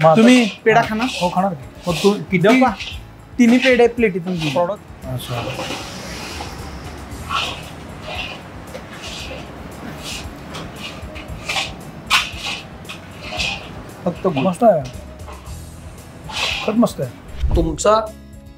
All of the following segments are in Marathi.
तुम्ही पेढा खाणार? हो खाणार. मग तू किती तिन्ही पेढे प्लेटीतून प्रॉडक्ट? अच्छा. फक्त मस्त आहे, खरंच मस्त आहे. तुमचा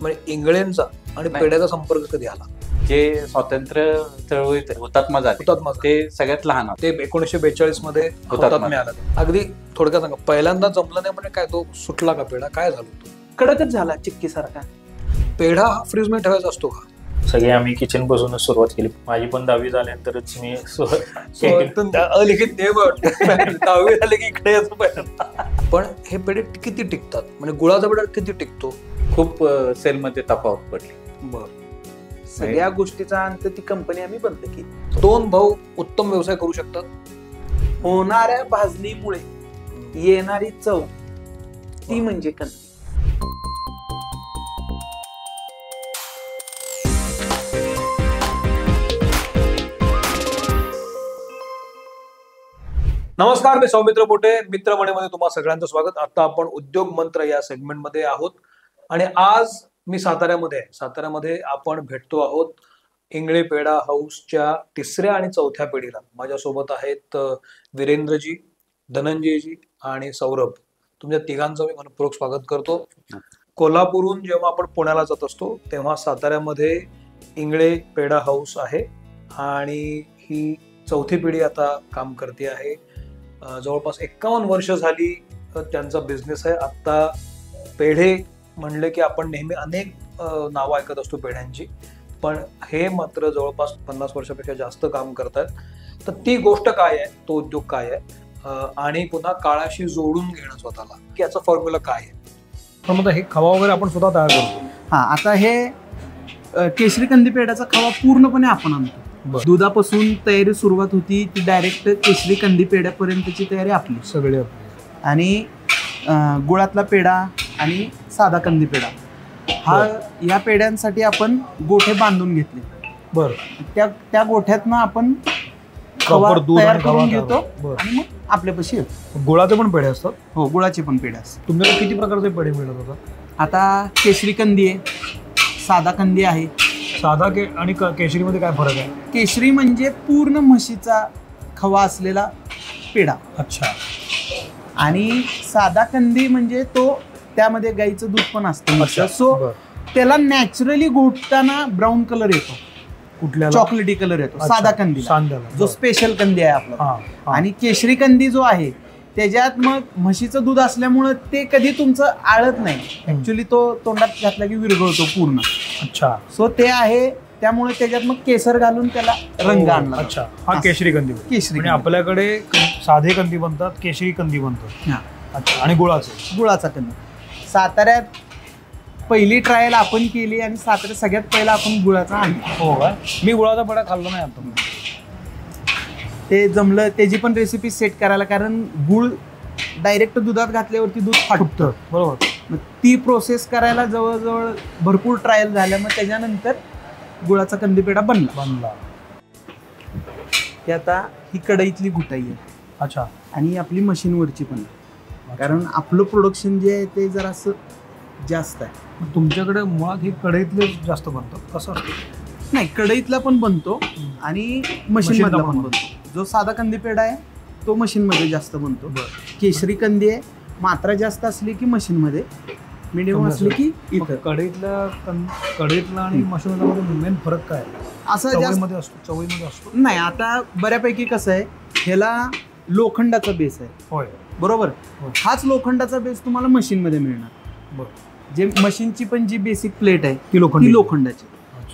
म्हणजे इंगळ्यांचा आणि पेढ्याचा संपर्क कधी आला? जे स्वातंत्र्य चळवळीत हुतात्मा झाले ते सगळ्यात लहान ते 1942 मध्ये हुतात्मा आला. अगदी थोडक्यात सांगा, पहिल्यांदा जमलं नाही म्हणजे काय, तो सुटला का पेढा, काय झालं? तो कडकच झाला चिक्की सारखा. पेढा फ्रीज मध्ये ठेवायचा असतो का? सगळे आम्ही किचन पासूनच सुरुवात केली. माझी पण 10वी झाल्यानंतरच मी अलिखित नियम आहे, 10वी झाले की इकडे यायचं पहिल्यांदा. पण हे पेढे किती टिकतात, म्हणजे गुळाचा पेढा किती टिकतो? खूप सेलमध्ये तफावत पडली. बरं. सगळ्या गोष्टीचा अंत ती कंपनी आम्ही बंद केली. 2 भाऊ उत्तम व्यवसाय करू शकतात. होणाऱ्या भाजणीमुळे येणारी चव ती म्हणजे कंदी. नमस्कार, मी सौमित्र मोठे, मित्रमंडळीमध्ये तुम्हा सगळ्यांचं स्वागत. आता आपण उद्योग मंत्र या सेगमेंटमध्ये आहोत आणि आज मी साताऱ्यामध्ये आहे. साताऱ्यामध्ये आपण भेटतो आहोत इंगळे पेढा हाऊसच्या 3ऱ्या आणि 4थ्या पिढीला. माझ्यासोबत आहेत वीरेंद्रजी, धनंजयजी आणि सौरभ. तुमच्या तिघांचं मी मनपूर्वक स्वागत करतो. कोल्हापूरहून जेव्हा आपण पुण्याला जात असतो तेव्हा साताऱ्यामध्ये इंगळे पेढा हाऊस आहे आणि ही 4थी पिढी आता काम करते आहे. जवळपास 51 वर्ष झाली त्यांचा बिझनेस आहे. आता पेढे म्हणले की आपण नेहमी अनेक नावं ऐकत असतो पेढ्यांची, पण हे मात्र जवळपास 50 वर्षापेक्षा जास्त काम करतात. तर ती गोष्ट काय आहे, तो उद्योग काय आहे आणि पुन्हा काळाशी जोडून घेणं स्वतःला, की याचा फॉर्म्युला काय आहे? पण मग हे खवा वगैरे आपण स्वतः तयार करतो. हा, आता हे केशरी कंदी पेढ्याचा खवा पूर्णपणे आपण आणतो. दुधापासून तयारी सुरुवात होती, ती डायरेक्ट केशरी कंदी पेढ्यापर्यंतची तयारी आपली सगळे. आणि गुळातला पेढा आणि साधा कंदी पेढा हा, या पेढ्यांसाठी आपण गोठे बांधून घेतले. बरं. त्या गोठ्यातनं आपण खवा तयार करून घेतो आणि मग आपल्यापाशी येतो. गुळाचे पण पेढे असतात? हो, गुळाचे पण पेढे असतात. तुमच्याकडे किती प्रकारचे पेढे मिळत होतात? आता केशरी कंदी आहे, साधा कंदी आहे. साधा आणि केशरीमध्ये काय फरक आहे? केशरी म्हणजे पूर्ण म्हशीचा खवा असलेला पेढा. अच्छा. आणि साधा कंदी म्हणजे तो त्यामध्ये गाईचं दूध पण असतं, सो त्याला नॅचरली घोटताना ब्राऊन कलर येतो. कुठल्या? चॉकलेटी कलर येतो साधा कंदी, जो स्पेशल कंदी आहे आपला. आणि केशरी कंदी जो आहे त्याच्यात मग म्हशीचं दूध असल्यामुळं ते कधी तुमचं आळत नाही. ऍक्च्युली तो तोंडात घातला की विरघळतो पूर्ण. अच्छा. सो ते आहे, त्यामुळे त्याच्यात मग केसर घालून त्याला रंग आणला. अच्छा. हा केशरी कंदी. केशरी. आपल्याकडे साधे कंदी बनतात, केशरी कंदी बनतात. अच्छा. आणि गुळाचा कंदी. साताऱ्यात पहिली ट्रायल आपण केली आणि साताऱ्यात सगळ्यात पहिला आपण गुळाचा आणला. हो का? मी गुळाचा पेढा खाल्ला नाही आता. ते जमलं, त्याची पण रेसिपी सेट करायला, कारण गुळ डायरेक्ट दुधात घातल्यावरती दूध फाटतं. बरोबर. मग ती प्रोसेस करायला जवळजवळ भरपूर ट्रायल झाल्या. मग त्याच्यानंतर गुळाचा कंदी पेढा बनला. ही आता ही कढईतली घुटाई आहे. अच्छा. आणि आपली मशीनवरची पण, कारण आपलं प्रोडक्शन जे आहे ते जरा असं जास्त आहे. तुमच्याकडे मुळात ही कढईतले जास्त बनतात कसं? नाही, कढईतला पण बनतो आणि मशीनमधला पण बनतो. जो साधा कंदी पेढा आहे तो मशीनमध्ये जास्त बनतो. केशरी कंदी आहे, मात्रा जास्त असली की मशीनमध्ये, मिडियम असली की इथं. कढईतला आणि मशीनमध्ये मेन फरक काय? असं चवीमध्ये असतो? नाही, आता बऱ्यापैकी कसं आहे, ह्याला लोखंडाचा बेस आहे. होय. बरोबर. हाच लोखंडाचा बेस तुम्हाला मशीनमध्ये मिळणार. जे मशीनची पण जी बेसिक प्लेट आहे ती लोखंडाची.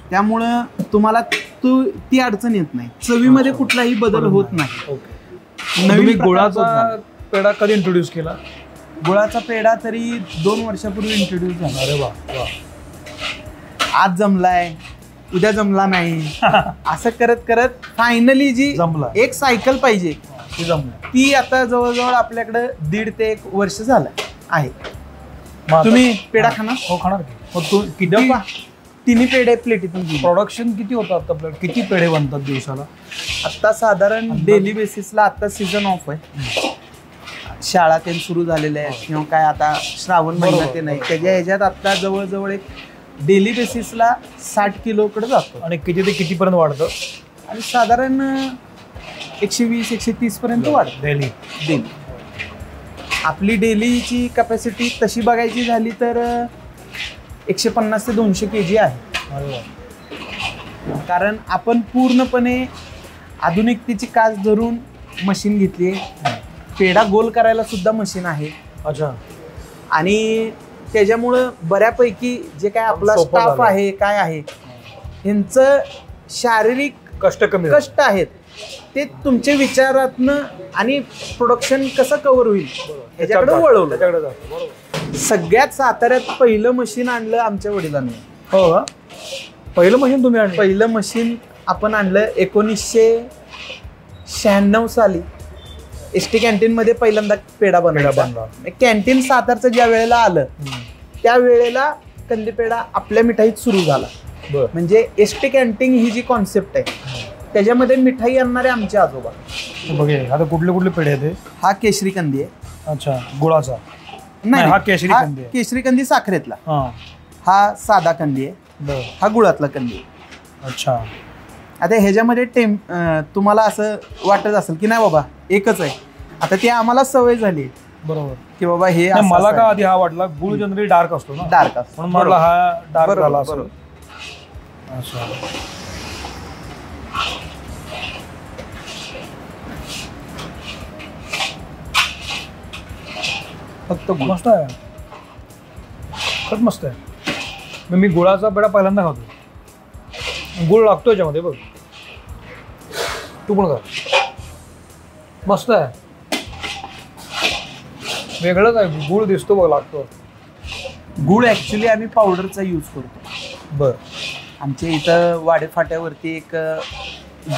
त्यामुळं तुम्हाला ती अडचण येत नाही. चवीमध्ये कुठलाही बदल होत नाही. नवीन गुळाचा पेढा कधी इंट्रोड्यूस केला? गुळाचा पेढा तरी 2 वर्षापूर्वी इंट्रोड्यूस झाला. अरे वा. आज जमलाय, उद्या जमला नाही, असं करत करत फायनली जी जमला. एक सायकल पाहिजे ती आता जवळजवळ आपल्याकडे 1.5 ते 1 वर्ष झालं आहे. तुम्ही पेढा खाणार? हो खाणार. मग तू किती तिन्ही पेढे प्लेटीतून? प्रोडक्शन किती होतं आता आपल्याकडे? किती पेढे बनतात दिवसाला? आता साधारण डेली बेसिसला, आता सीझन ऑफ आहे, शाळा ते सुरू झालेल्या आहेत किंवा काय आता श्रावण महिना ते नाही, त्याच्या ह्याच्यात आता जवळजवळ एक डेली बेसिसला 60 किलोकडे जातो. आणि किती ते कितीपर्यंत वाढतं? आणि साधारण 120-130 पर्यंत वाढतं डेली. डेली आपली डेलीची कॅपॅसिटी तशी बघायची झाली तर 150 ते 200 kg आहे. कारण आपण पूर्णपणे आधुनिकतेची कास धरून मशीन घेतली. पेढा गोल करायला सुद्धा मशीन आहे. अच्छा. आणि त्याच्यामुळं बऱ्यापैकी जे काय आपला स्टाफ आहे काय आहे यांचं शारीरिक कष्ट आहेत ते तुमच्या विचारातनं आणि प्रोडक्शन कसं कव्हर होईल ह्याच्याकडे वळवलं. सगळ्यात साताऱ्यात पहिलं मशीन आणलं आमच्या वडिलांनी. हो का? पहिलं मशीन तुम्ही आणलं? पहिलं मशीन आपण आणलं 1996 साली. एसटी कॅन्टीन मध्ये पहिल्यांदा पेढा बनवला. कॅन्टीन सातारचं ज्या वेळेला आलं त्या वेळेला कंदी पेढा आपल्या मिठाईत सुरू झाला. म्हणजे एसटी कॅन्टीन ही जी कॉन्सेप्ट आहे त्याच्यामध्ये मिठाई आणणारे आमचे आजोबा. बघे आता कुठले कुठले पेढे आहेत? हा केशरी कंदी आहे. अच्छा. गुळाचा नाही, हा केशरी कंदी. केशरी कंदी साखरेतला. हा साधा कंदी आहे. हा गुळातला कंदी आहे. अच्छा. आता ह्याच्यामध्ये तुम्हाला असं वाटत असेल की नाही बाबा एकच आहे. आता ती आम्हाला सवय झाली. बरोबर. की बाबा हे मला का आधी हा वाटला गुळ जनरली डार्क असतो ना. डार्क असतो म्हणून मला हा डार्क झाला असं. अच्छा. फक्त मस्त आहे. खरंच मस्त आहे. मी गुळाचा पेढा पहिल्यांदा खातो. गुळ लागतो याच्यामध्ये बघ. तू पण खा. मस्त आहे. वेगळंच आहे. गुळ दिसतो बघ लागतो. गुळ ऍक्च्युली आम्ही पावडरचा यूज करतो. बर. आमच्या इथं वाडे फाट्यावरती एक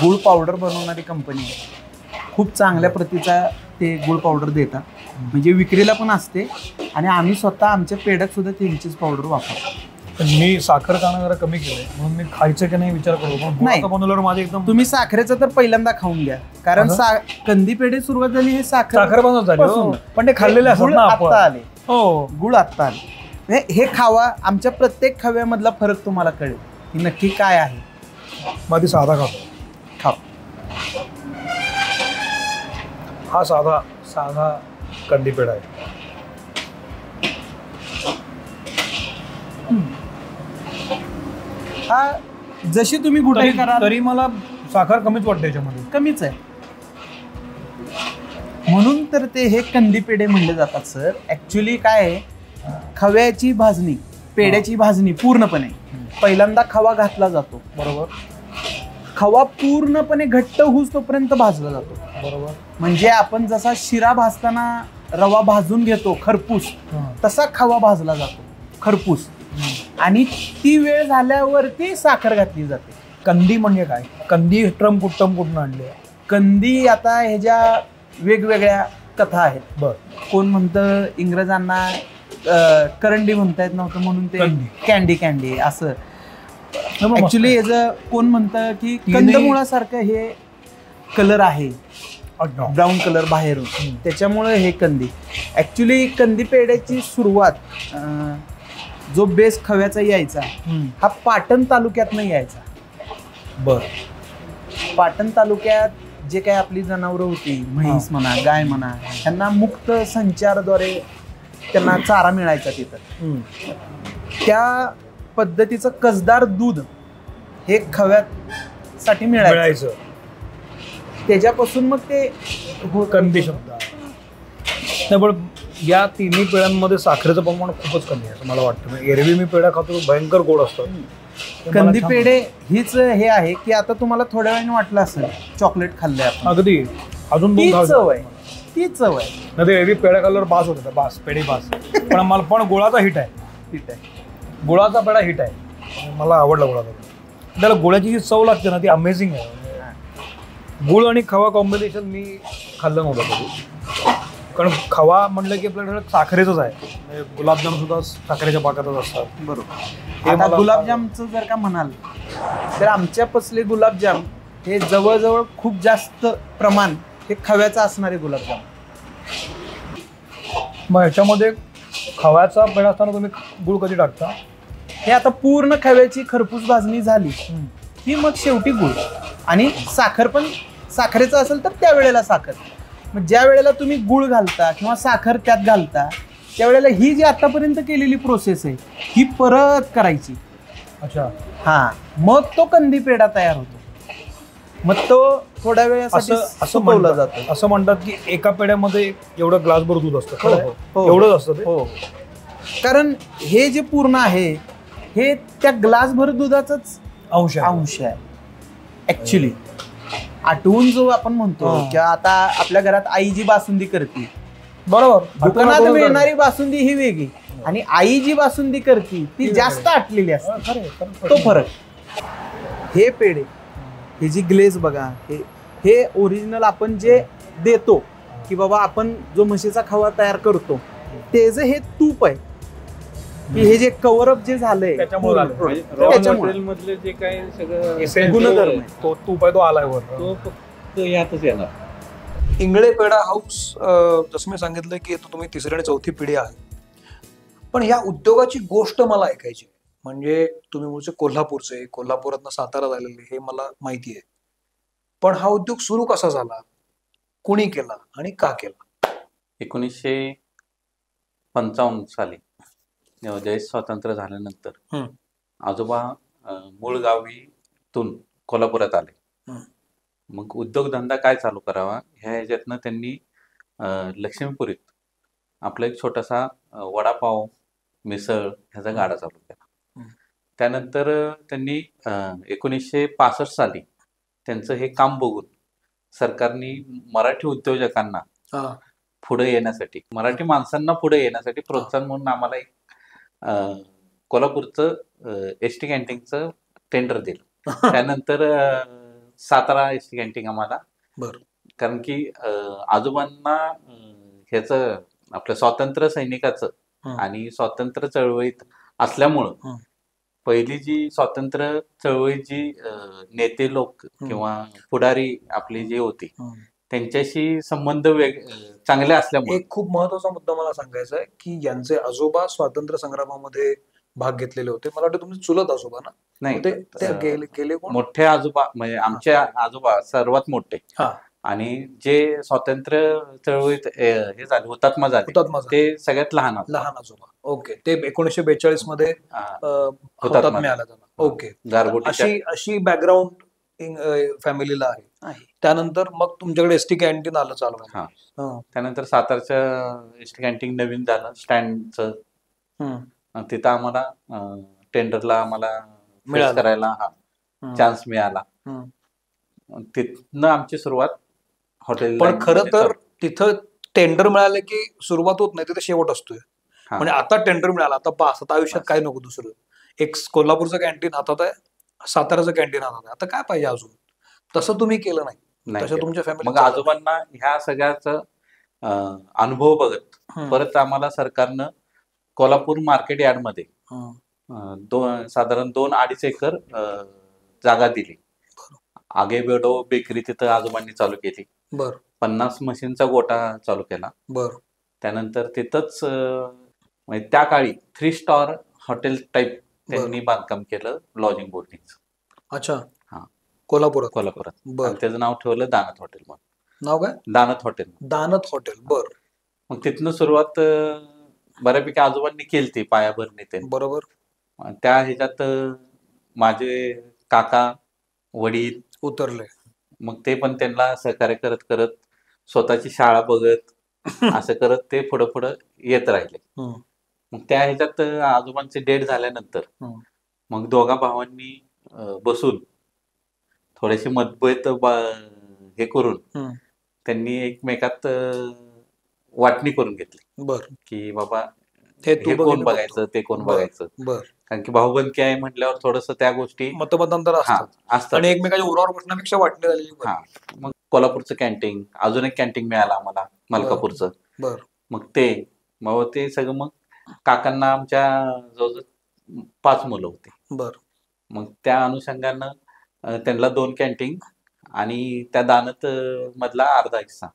गुळ पावडर बनवणारी कंपनी आहे. खूप चांगल्या प्रतीचा ते गुळ पावडर देतात. म्हणजे विक्रीला पण असते आणि आम्ही स्वतः आमच्या पेढ्यात सुद्धा त्यांचीच पावडर वापरतो. मी साखर खाणं जरा कमी केलंय म्हणून मी खायचं की नाही विचार करतो. नाही बनवल्यावर माझे एकदम. तुम्ही साखरेचं तर पहिल्यांदा खाऊन घ्या. कारण कंदी पेढे सुरुवात झाली हे साखर बनवत झाली. पण ते खाल्लेले असतात ना आपण. आले. हो. गुळ आत्ता आले. हे खावा. आमच्या प्रत्येक खव्यामधला फरक तुम्हाला कळेल की नक्की काय आहे. मध्ये साधा खातो. खाव. हा साधा कंदी पेढा आहे. हा जशी तुम्ही कुठेही करा तरी मला साखर कमीच वाटते याच्यामध्ये. कमीच आहे. म्हणून तर ते हे कंदी पेढे म्हणले जातात सर. ऍक्च्युली काय आहे खव्याची भाजणी पेढ्याची भाजणी पूर्णपणे पहिल्यांदा खवा घातला जातो. बरोबर. खवा पूर्णपणे घट्ट होऊस तोपर्यंत भाजला जातो. बरोबर. म्हणजे आपण जसा शिरा भाजताना रवा भाजून घेतो खरपूस तसा खवा भाजला जातो खरपूस. आणि ती वेळ झाल्यावरती साखर घातली जाते. कंदी म्हणजे काय? कंदी कुठून आणली? कंदी आता ह्याच्या वेगवेगळ्या कथा आहेत. बर. कोण म्हणतं इंग्रजांना करंडी म्हणता येत नव्हतं म्हणून ते कॅन्डी असं. ऍक्च्युली ह्याचं कोण म्हणतं की कंदमुळासारखं हे कलर आहे ब्राऊन कलर बाहेरून त्याच्यामुळे हे कंदी. ऍक्च्युली कंदी पेढ्याची सुरुवात जो बेस खव्याचा यायचा हा पाटण तालुक्यात नाही यायचा. बर. पाटण तालुक्यात जे काही आपली जनावरं होती म्हैस म्हणा गाय म्हणा त्यांना मुक्त संचारद्वारे त्यांना चारा मिळायचा तिथं. त्या पद्धतीचं कसदार दूध हे खव्यासाठी मिळायचं. त्याच्यापासून मग ते कंदी शब्द नाही. पण या तिन्ही पेढ्यांमध्ये साखरेचं प्रमाण खूपच कमी आहे असं मला वाटतं. एरवी मी पेढा खातो भयंकर गोड असतो. कंदी पेढे हीच हे आहे की आता तुम्हाला थोड्या वेळाने वाटलं असेल चॉकलेट खाल्लंय आपण. अगदी अजून तीच चव आहे. नाही ते एरवी पेढा खाल्ल्यावर बास होत बास पेढे बास. पण मला पण गुळाचा हिट आहे. गुळाचा पेढा हिट आहे. मला आवडला गुळाचा. त्याला गुळाची जी चव लागते ना ती अमेझिंग आहे. गुळ आणि खवा कॉम्बिनेशन मी खाल्लं नव्हतं कधी. कारण खवा म्हणलं की आपल्याकडे साखरेचंच आहे. गुलाबजाम सुद्धा साखरेच्या पाकातच असतात. बरोबर. आता गुलाबजामचं जर का म्हणाल तर आमच्या पसले गुलाबजाम हे जवळजवळ खूप जास्त प्रमाण हे खव्याचं असणारे गुलाबजाम. मग ह्याच्यामध्ये खव्याचा पेढा असताना तुम्ही गुळ कधी टाकता? हे आता पूर्ण खव्याची खरपूस भाजणी झाली की मग शेवटी गुळ आणि साखर, पण साखरेचं असेल तर त्यावेळेला साखर. मग ज्या वेळेला तुम्ही गुळ घालता किंवा साखर त्यात घालता त्यावेळेला ही जी आतापर्यंत केलेली प्रोसेस आहे ही परत करायची. अच्छा. हा, मग तो कंदी पेढा तयार होतो. मग तो थोड्या वेळासाठी सुकवला जातो. असं म्हणतात की एका पेढ्यामध्ये एवढं ग्लासभर दूध असतं. हो, हो. एवढंच असतं ते? हो, कारण हे जे पूर्ण आहे हे त्या ग्लासभर दुधाचाच अंश आहे ऍक्च्युली. आठवून जो आपण म्हणतो की आता आपल्या घरात आई जी बासुंदी करते, बरोबर, दुकानात मिळणारी बासुंदी ही वेगळी आणि आई जी बासुंदी करते ती जास्त आटलेली असते. तो फरक. हे पेढे, हे जी ग्लेज बघा, हे ओरिजिनल आपण जे देतो की बाबा आपण जो म्हशीचा खवा तयार करतो ते जे हे तूप आहे की हे जे कव्हरअप जे झालंय त्याच्यामुळे मधले जे काही सगळं गुणधर्म तो तूप आहे तो आलाय वर, तो फक्त यातच येणार. इंगळे पेढा हाऊस, जसं मी सांगितलं की तुम्ही तिसरी आणि चौथी पिढी आहे, पण या उद्योगाची गोष्ट मला ऐकायची. म्हणजे तुम्ही मूळचे कोल्हापूरचे, कोल्हापुरातनं सातारा झालेले हे मला माहिती आहे, पण हा उद्योग सुरू कसा झाला, कुणी केला आणि का केला? 1955 साली जयेश स्वातंत्र्य झाल्यानंतर आजोबा मूळ गावीतून कोल्हापुरात आले. मग उद्योगधंदा काय चालू करावा ह्या ह्याच्यातनं त्यांनी लक्ष्मीपुरीत आपला एक छोटासा वडापाव मिसळ ह्याचा गाडा चालू केला. त्यानंतर त्यांनी 1965 साली त्यांचं हे काम बघून सरकारने मराठी उद्योजकांना पुढे येण्यासाठी, मराठी माणसांना पुढे येण्यासाठी प्रोत्साहन म्हणून आम्हाला एक कोल्हापूरचं एसटी कॅन्टीनचं टेंडर दिलं. त्यानंतर सातारा एसटी कॅन्टीन आम्हाला, कारण की आजोबांना ह्याचं आपल्या स्वातंत्र्य सैनिकाचं आणि स्वातंत्र्य चळवळीत असल्यामुळं पहिली जी स्वातंत्र्य चळवळीची नेते लोक किंवा पुढारी आपली जी होती त्यांच्याशी संबंध चांगले असल्यामुळे. एक खूप महत्वाचा मुद्दा मला सांगायचा आहे की यांचे आजोबा स्वातंत्र्य संग्रामामध्ये भाग घेतलेले होते. मला वाटतं तुम्ही चुलत आजोबा ना? नाही, गेले मोठे आजोबा म्हणजे आमचे आजोबा सर्वात मोठे, आणि जे स्वातंत्र्य चळवळीत हे झाले हुतात्मा झाले ते सगळ्यात लहान आजोबा. ओके, ते 1942 मध्ये हुतात्मा मिळाला त्यांना. ओके, अशी बॅकग्राऊंड फॅमिलीला आहे. त्यानंतर मग तुमच्याकडे एसटी कॅन्टीन आलं चालू. त्यानंतर सातारच्या एसटी कॅन्टीन नवीन झालं स्टँडचं, तिथं आम्हाला टेंडरला आम्हाला करायला चान्स मिळाला. तिथनं आमची सुरुवात हॉटेल. पण खरं तर तिथं टेंडर मिळालं की सुरुवात होत नाही, तिथे शेवट असतोय. म्हणजे आता टेंडर मिळाला, आता बास, आता आयुष्यात काय नको दुसरं. एक कोल्हापूरचं कॅन्टीन हातात आहे, साताराचं कॅन्टीन हातात आहे, आता काय पाहिजे अजून? तसं तुम्ही केलं नाही, तसं तुमच्या फॅमिली. मग आजोबांना ह्या सगळ्याचा अनुभव बघत परत आम्हाला सरकारनं कोल्हापूर मार्केट यार्डमध्ये साधारण 2-2.5 एकर जागा दिली. आगेबेडो बेकरी तिथं आजोबांनी चालू केली. 50 मशीनचा गोटा चालू केला. त्यानंतर तिथंच म्हणजे त्या काळी 3 स्टार हॉटेल टाईप त्यांनी बांधकाम केलं, लॉजिंग बोर्डिंगचं. अच्छा, कोल्हापुरात. त्याचं नाव ठेवलं दानत हॉटेल. मग नाव काय? दानत हॉटेल. मग तिथनं सुरुवात बऱ्यापैकी आजोबांनी केली ती पायाभरणी ते. बरोबर. त्या ह्याच्यात माझे काका वडील उतरले. मग ते पण त्यांना सहकार्य करत करत स्वतःची शाळा बघत असं करत ते पुढं येत राहिले. मग त्या ह्याच्यात आजोबांचे डेथ झाल्यानंतर मग दोघा भावांनी बसून थोडेसे मतभेद हे करून त्यांनी एकमेकात वाटणी करून घेतली की बाबा हे कोण बघायचं ते कोण बघायचं. कारण की भाऊबंदकी आहे म्हटल्यावर थोडस त्या गोष्टी मतमतांतर असतात आणि एकमेकाच्या उरावर बसण्यापेक्षा वाटणी झालेली. मग कोल्हापूरचं कॅन्टीन, अजून एक कॅन्टीन मिळालं आम्हाला मलकापूरचं. मग ते सगळं मग काकांना आमच्या जवळजवळ 5 मुलं होती. मग त्या अनुषंगानं त्यांना 2 कॅन्टीन आणि त्या दानत मधला अर्धा हिस्सा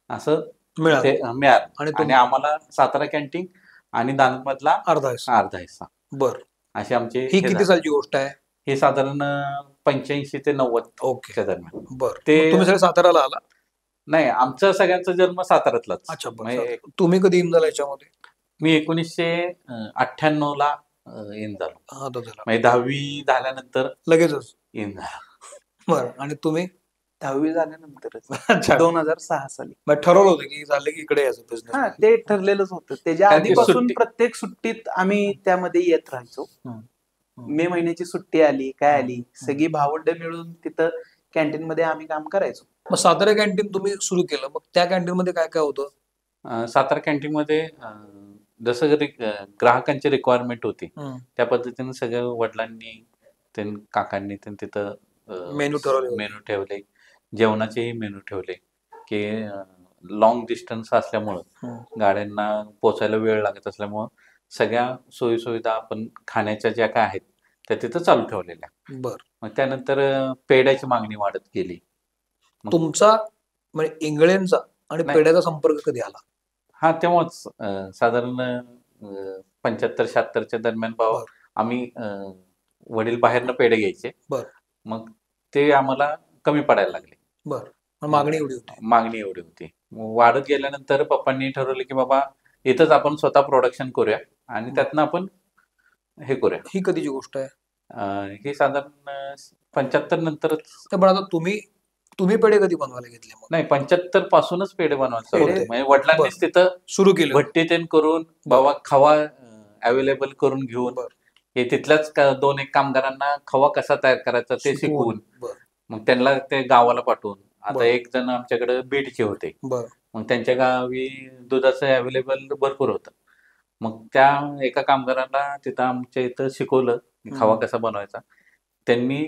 असं मिळालं ते मिळालं. आणि आणि आम्हाला सातारा कॅन्टीन आणि दानमधला अर्धा हिस्सा. अर्धा हिस्सा बर, असे आमचे ही हे किती झाले. सालची गोष्ट आहे? हे साधारण 85 ते 90 ओके, च्या दरम्यान. बर. ते मग तुम्ही सगळे साताराला आला? नाही, आमचा सगळ्यांचा जन्म साताऱ्यातलाच. अच्छा, बरं. म्हणजे तुम्ही कधी इन झाला याच्यामध्ये? मी 1998 ला इन झालो. हा, तो झाला म्हणजे 10वी झाल्यानंतर लगेचच. इन झालो. बरं, आणि तुम्ही? 10वी झाल्यानंतरच अच्छा, 2006 साली. मग ठरवलं होतं की झालं की इकडे यायचं हा, बिझनेस? ते ठरलेलंच होतं. त्याच्या कारण की आधीपासून सुट्टी- प्रत्येक सुट्टीत आम्ही त्यामध्ये येत राहायचो. मे महिन्याची सुट्टी आली काय आली, सगळी भावंड मिळून तिथं कॅन्टीन मध्ये आम्ही काम करायचो. मग सातारा कॅन्टीन तुम्ही सुरू केलं, मग त्या कॅन्टीन मध्ये काय काय होतं? सातारा कॅन्टीन मध्ये जसं ग्राहकांची रिक्वायरमेंट होती त्या पद्धतीने सगळ्या वडिलांनी काकांनी तिथं मेनू ठरवले. मेनू ठेवले, जेवणाचेही मेनू ठेवले की लॉंग डिस्टन्स असल्यामुळं गाड्यांना पोचायला वेळ लागत असल्यामुळं सगळ्या सोयीसुविधा आपण खाण्याच्या ज्या काय आहेत त्या तिथं चालू ठेवलेल्या. बर. मग त्यानंतर पेड्याची मागणी वाढत गेली. तुमचा म्हणजे इंगळेंचा आणि नाही. पेड्याचा संपर्क कधी आला? हा, तेव्हाच साधारण 75-76च्या दरम्यान भाव आम्ही वडील बाहेरनं पेढे घ्यायचे. बर. मग ते आम्हाला कमी पडायला लागले. बर, मागणी एवढी होती? मागणी एवढी होती. वाढत गेल्यानंतर पप्पांनी ठरवलं की बाबा इथंच आपण स्वतः प्रोडक्शन करूया आणि त्यातनं आपण हे करूया. ही कधीची गोष्ट आहे? हे साधारण 75 नंतरच. पण आता तुम्ही पेढे कधी बनवायला घेतले? मग नाही, 75 पासूनच पेढे बनवायचं पेढे- होते. म्हणजे वडिलांनीच तिथं सुरू केलं? भट्टी तेन करून बाबा खवा अवेलेबल करून घेऊन बर. हे तिथल्याच 2-1 कामगारांना खवा कसा तयार करायचा ते शिकवून बर. मग त्यांना ते गावाला पाठवून. आता बर. एक जण आमच्याकडे बीडचे होते. बर. मग त्यांच्या गावी दुधाचं अवेलेबल भरपूर होतं. मग त्या एका कामगारांना तिथं आमच्या इथं शिकवलं की खवा कसा बनवायचा. त्यांनी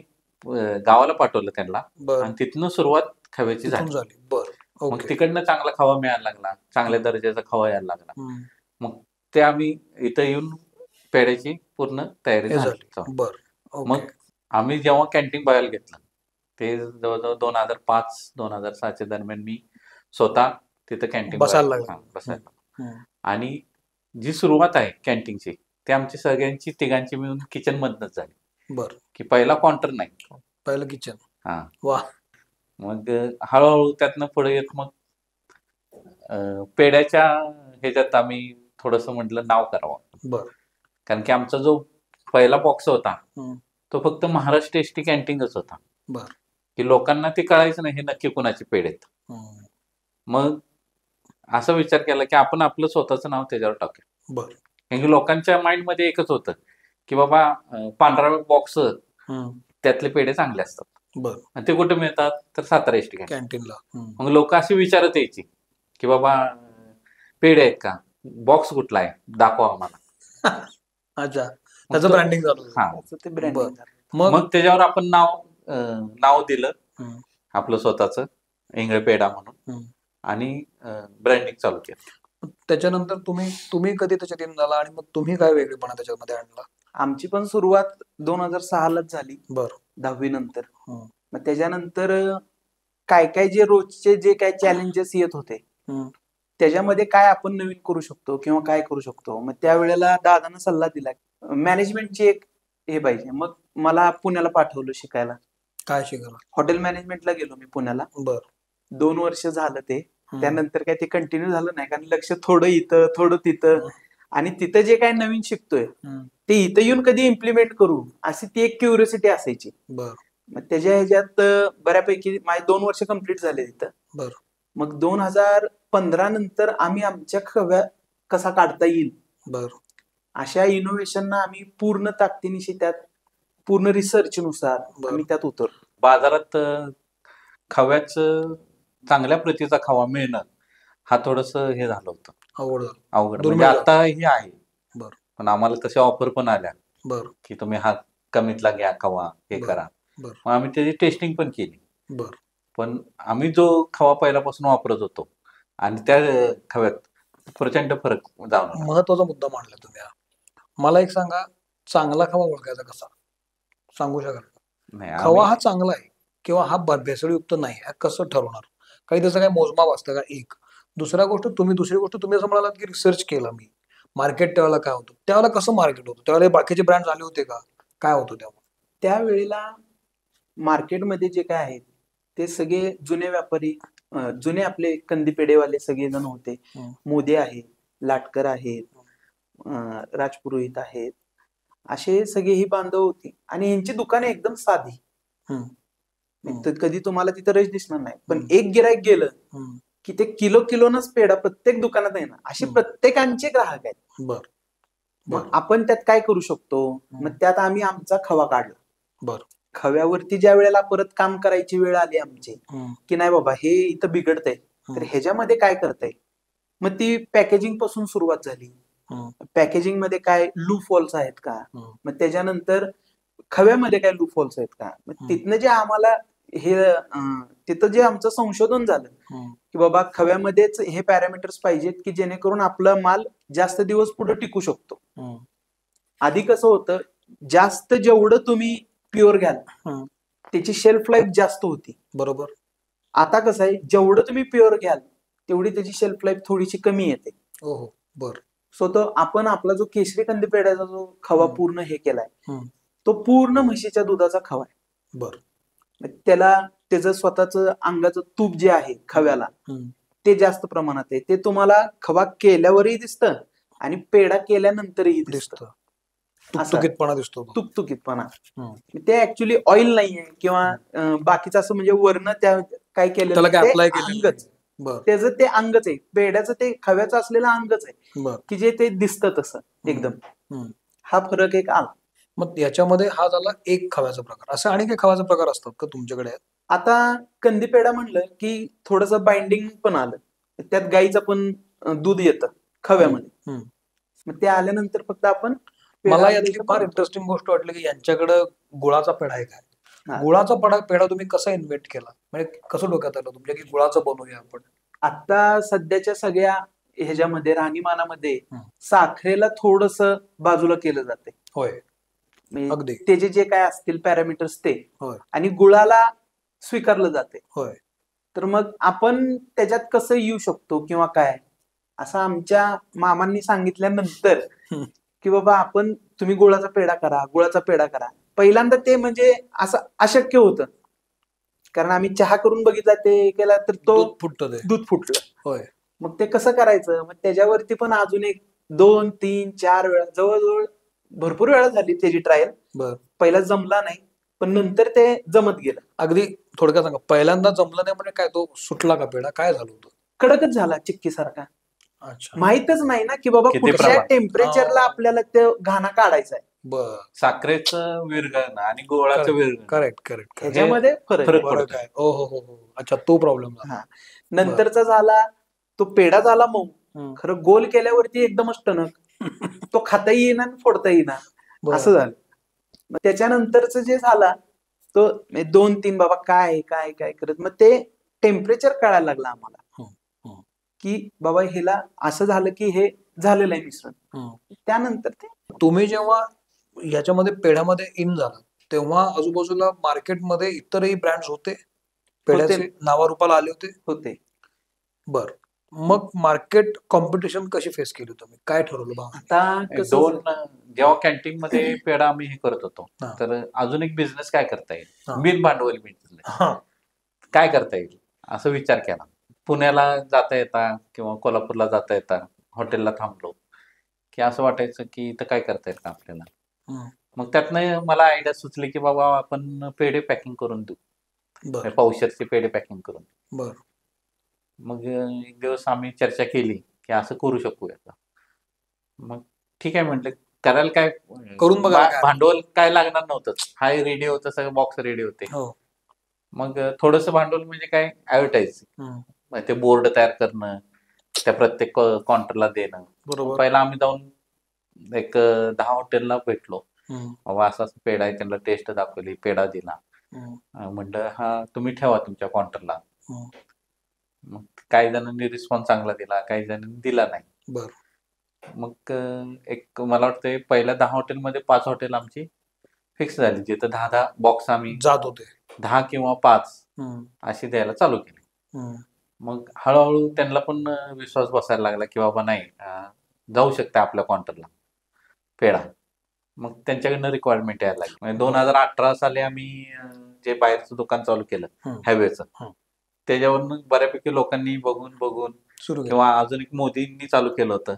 गावाला पाठवलं त्यांना बर. आणि तिथनं सुरुवात खव्याची तिथून झाली. झाली. बर. मग ओके. तिकडनं चांगला खवा मिळायला लागला, चांगल्या दर्जाचा खवा यायला लागला. मग ते आम्ही इथं येऊन पेढ्याची पूर्ण तयारी हे झाली. झाली. बर. ओके. मग आम्ही जेव्हा कॅन्टीन बघायला घेतलं ते जवळजवळ 2005-2006च्या दरम्यान मी स्वतः तिथं कॅन्टीन बसायला लागला. बसायला. आणि जी सुरुवात आहे कॅन्टीनची ती आमची सगळ्यांची तिघांची मिळून किचन मधनच झाली. बर. की पहिला काउंटर नाही, पहिलं किचन. हा. वा. मग हळूहळू त्यातनं पुढे येत मग पेढ्याच्या ह्याच्यात आम्ही थोडस म्हटलं नाव करावं. बर. कारण की आमचा जो पहिला बॉक्स होता तो फक्त महाराष्ट्र एसटी कॅन्टीनच होता. बर. की लोकांना ते कळायचं नाही हे नक्की कुणाचे पेढे आहेत. मग असा विचार केला की आपण आपलं स्वतःचं नाव त्याच्यावर टाकूया. बर. कारण की लोकांच्या माइंड मध्ये एकच होतं की बाबा पांढरा बॉक्स त्यातले पेढे चांगले असतात. बर. आणि ते कुठे मिळतात तर सातारा एसटी कॅन्टीनला. मग लोक अशी विचारत यायची की बाबा पेढे आहेत का, बॉक्स कुठला आहे दाखवा आम्हाला. अच्छा, त्याचं ब्रँडिंग झालं. हा. ते ब्रँडिंग झालं. मग त्याच्यावर आपण नाव दिलं आपलं स्वतःचं इंगळे पेढा म्हणून आणि ब्रँडिंग चालू केलं. त्याच्यानंतर तुम्ही कधी त्याच्यात इन झाला आणि मग तुम्ही काय वेगळेपणा त्याच्यामध्ये आणला? आमची पण सुरुवात 2006लाच झाली. बर. 10वी नंतर. मग त्याच्यानंतर काय काय जे रोजचे जे काय चॅलेंजेस येत होते त्याच्यामध्ये काय आपण नवीन करू शकतो किंवा काय करू शकतो. मग त्यावेळेला दादानं सल्ला दिला मॅनेजमेंटची एक हे पाहिजे. मग मला पुण्याला पाठवलं शिकायला. काय शिकायला? हॉटेल मॅनेजमेंटला गेलो मी पुण्याला. बर. 2 वर्ष झालं ते. त्यानंतर काय ते कंटिन्यू झालं नाही कारण लक्ष थोडं इथं थोडं तिथं आणि तिथं जे काय नवीन शिकतोय ते इथं येऊन कधी इम्प्लिमेंट करू अशी ती एक क्युरियोसिटी असायची. बर. मग त्याच्या ह्याच्यात बऱ्यापैकी माझे 2 वर्ष कंप्लीट झाले तिथं. बर. मग 2015 नंतर आम्ही आमच्या खव्या कसा काढता येईल बर अशा इनोव्हेशनना आम्ही पूर्ण ताकदीनिशी त्यात पूर्ण रिसर्चनुसार आम्ही त्यात उतरलो. बाजारात खव्याचं चांगल्या प्रतीचा खवा मिळणं हा थोडस हे झालं होतं, अवघड. म्हणजे आताही आहे. बर. पण आम्हाला तशा ऑफर पण आल्या. बर. की तुम्ही हा कमीतला घ्या खवा हे करा. मग आम्ही त्याची टेस्टिंग पण केली. बर. पण आम्ही जो खवा पहिल्यापासून वापरत होतो आणि त्या खव्यात प्रचंड फरक जाणवला. महत्वाचा मुद्दा मांडला तुम्ही. मला एक सांगा, चांगला खवा ओळखायचा कसा, सांगू शकाल? नाही, खवा हा चांगला आहे किंवा हा भेसळयुक्त नाही, हा कसं ठरवणार? काही त्याचं काही मोजमाप असतं का? एक दुसरी गोष्ट तुम्ही असं म्हणालात की रिसर्च केला मी, मार्केट त्यावेळेला काय होतं, त्यावेळेला कसं मार्केट होतं, त्यावेळेला बाकीचे ब्रँड आले होते का, काय होतं तेव्हा? त्यावेळेला मार्केटमध्ये जे काय आहेत ते सगळे जुने व्यापारी, जुने आपले कंदी पेढेवाले सगळेजण होते. मोदी आहे, लाटकर आहेत, राजपुरोहित आहेत, असे सगळे ही बांधव होती आणि यांची दुकाने एकदम साधी. तर कधी तुम्हाला तिथं रश दिसणार नाही, पण एक गिराईक गेलं की ते किलोनच पेढा प्रत्येक दुकानात आहे ना, असे प्रत्येकांचे ग्राहक आहेत. बर. मग आपण त्यात काय करू शकतो, मग त्यात आम्ही आमचा खवा काढला. बर. खव्यावरती ज्या वेळेला परत काम करायची वेळ आली आमची, की नाही बाबा हे इथं बिघडतंय, तर ह्याच्यामध्ये काय करता येईल, मग ती पॅकेजिंग पासून सुरुवात झाली. पॅकेजिंग मध्ये काय लूप होल्स आहेत का, मग त्याच्यानंतर खव्यामध्ये काय लूप होल्स आहेत का, मग तिथनं जे आम्हाला हे तिथं जे आमचं संशोधन झालं की बाबा खव्यामध्येच हे पॅरामीटर्स पाहिजेत की जेणेकरून आपला माल जास्त दिवस पुढे टिकू शकतो. आधी कसं होतं, जास्त जेवढं तुम्ही प्युअर घ्याल त्याची शेल्फ लाईफ जास्त होती. बरोबर. आता कसं आहे, जेवढं तुम्ही प्युअर घ्याल तेवढी त्याची शेल्फ लाईफ थोडीशी कमी येते. हो. बर. सो तो आपण आपला जो केशरी कंदी पेढ्याचा जो खवा पूर्ण हे केलाय तो पूर्ण म्हशीच्या दुधाचा खवा आहे. बर. त्याला त्याचं स्वतःच अंगाचं तूप जे आहे खव्याला ते जास्त प्रमाणात आहे. ते तुम्हाला खवा केल्यावरही दिसतं आणि पेढा केल्यानंतरही दिसतं. तुकतुकीतपणा दिसतो. तुकतुकीतपणा. ते ऍक्च्युली ऑइल नाहीये किंवा बाकीचं असं म्हणजे वर्ण त्या काय केलं अंगच, त्याचं ते अंगच आहे, पेढ्याचं ते खव्याचं असलेलं अंगच आहे की जे ते दिसतं तसं एकदम. हा फरक एक आला. मग याच्यामध्ये हा झाला एक खव्याचा प्रकार. असं आणि काही खव्याचा प्रकार असतात का तुमच्याकडे? आता कंदी पेढा म्हणलं की थोडस बाइंडिंग पण आलं, त्यात गाईचं पण दूध येतं खव्यामध्ये. मग ते आल्यानंतर फक्त आपण, मला यातली फार इंटरेस्टिंग गोष्ट वाटली की यांच्याकडे गुळाचा पेढा आहे काय. गुळाचा पेढा तुम्ही कसा इन्व्हेंट केला, म्हणजे कसं डोक्यात आलं तुमच्या की गुळाचं बनवूया आपण? आता सध्याच्या सगळ्या ह्याच्यामध्ये राहणीमानामध्ये साखरेला थोडस बाजूला केलं जाते. होय. अगदी. त्याचे जे काय असतील पॅरामीटर्स ते, आणि गुळाला स्वीकारलं जाते. होय. तर मग आपण त्याच्यात कसं येऊ शकतो किंवा काय, असं आमच्या मामांनी सांगितल्यानंतर की बाबा तुम्ही गुळाचा पेढा करा. पहिल्यांदा ते म्हणजे असं अशक्य होतं, कारण आम्ही चहा करून बघितला, ते केला तर तो दूध फुटलं. होय. मग ते कसं करायचं, मग त्याच्यावरती पण अजून 1, 2, 3, 4 वेळा, जवळजवळ भरपूर वेळा झाली त्याची ट्रायल. पहिला जमला नाही, पण नंतर ते जमत गेलं. अगदी थोडक्यात सांगा, पहिल्यांदा जमलं नाही म्हणजे काय, तो सुटला का पेढा, काय झालं होतं? कडकच झाला, चिक्की सारखा. माहितच नाही ना की बाबा कुठल्या टेम्परेचरला आपल्याला ते घाणा काढायचा आहे. साखरेचं विरघळण आणि गोळाचं विरघळण, करेक्ट. ह्याच्यामध्ये फरक आहे. अच्छा, तो प्रॉब्लेम झाला. नंतरचा झाला तो पेढा झाला मऊ, खरं गोल केल्यावरती एकदमच टणक, तो खाता येईना फोडता येईना, असं झालं. मग त्याच्यानंतरच जे झाला तो 2-3 बाबा काय काय काय करत, मग ते टेम्परेचर कळायला लागलं आम्हाला की बाबा ह्याला असं झालं की हे झालेलं आहे मिश्रण. त्यानंतर ते तुम्ही जेव्हा याच्यामध्ये पेढ्यामध्ये इन झाला तेव्हा आजूबाजूला मार्केटमध्ये इतरही ब्रँड्स होते, पेढ्याचे नावारूपाला आले होते? बर. मग मार्केट कॉम्पिटिशन कशी फेस केली तुम्ही, काय ठरवलं बा? आता जेव्हा कॅन्टीन मध्ये पेढा आम्ही हे करत होतो, तर अजून एक बिझनेस काय करता येईल, बिन भांडवली बिझनेस काय करता येईल असं विचार केला. पुण्याला जाता येता किंवा कोल्हापूरला जाता येता हॉटेलला थांबलो की असं वाटायचं की इथं काय करता येईल का आपल्याला. मग त्यातनं मला आयडिया सुचली की बाबा आपण पेढे पॅकिंग करून देऊ, पावशेरचे पेढे पॅकिंग करून. मग एक दिवस आम्ही चर्चा केली की असं करू शकूया. मग ठीक आहे म्हटलं, करायला काय, करून बघा. भांडवल काय लागणार नव्हतं, हाय रेडी होतं, सगळं बॉक्स रेडी होते. मग थोडस भांडवल म्हणजे काय, ऍडव्हर्टाईज, ते बोर्ड तयार करणं, त्या प्रत्येक काउंटरला देणं. पहिला आम्ही जाऊन एक 10 हॉटेलला भेटलो, बाबा असं पेढा आहे, त्यांना टेस्ट दाखवली, पेढा दिला, म्हणलं हा तुम्ही ठेवा तुमच्या काउंटरला. मग काही जणांनी रिस्पॉन्स चांगला दिला, काही जणांनी दिला नाही. मग एक मला वाटतं पहिल्या 10 हॉटेलमध्ये 5 हॉटेल आमची फिक्स झाली, जिथं 10 बॉक्स आम्ही जात होते, 10 किंवा 5 अशी द्यायला चालू केली. मग हळूहळू त्यांना पण विश्वास बसायला लागला की बाबा नाही, जाऊ शकते आपल्या काउंटरला पेढा. मग त्यांच्याकडनं रिक्वायरमेंट यायला लागली. म्हणजे 2018 साली आम्ही जे बाहेरचं दुकान चालू केलं हायवेचं, त्याच्यावरून बऱ्यापैकी लोकांनी बघून बघून सुरू किंवा अजून एक मोदींनी चालू केलं होतं,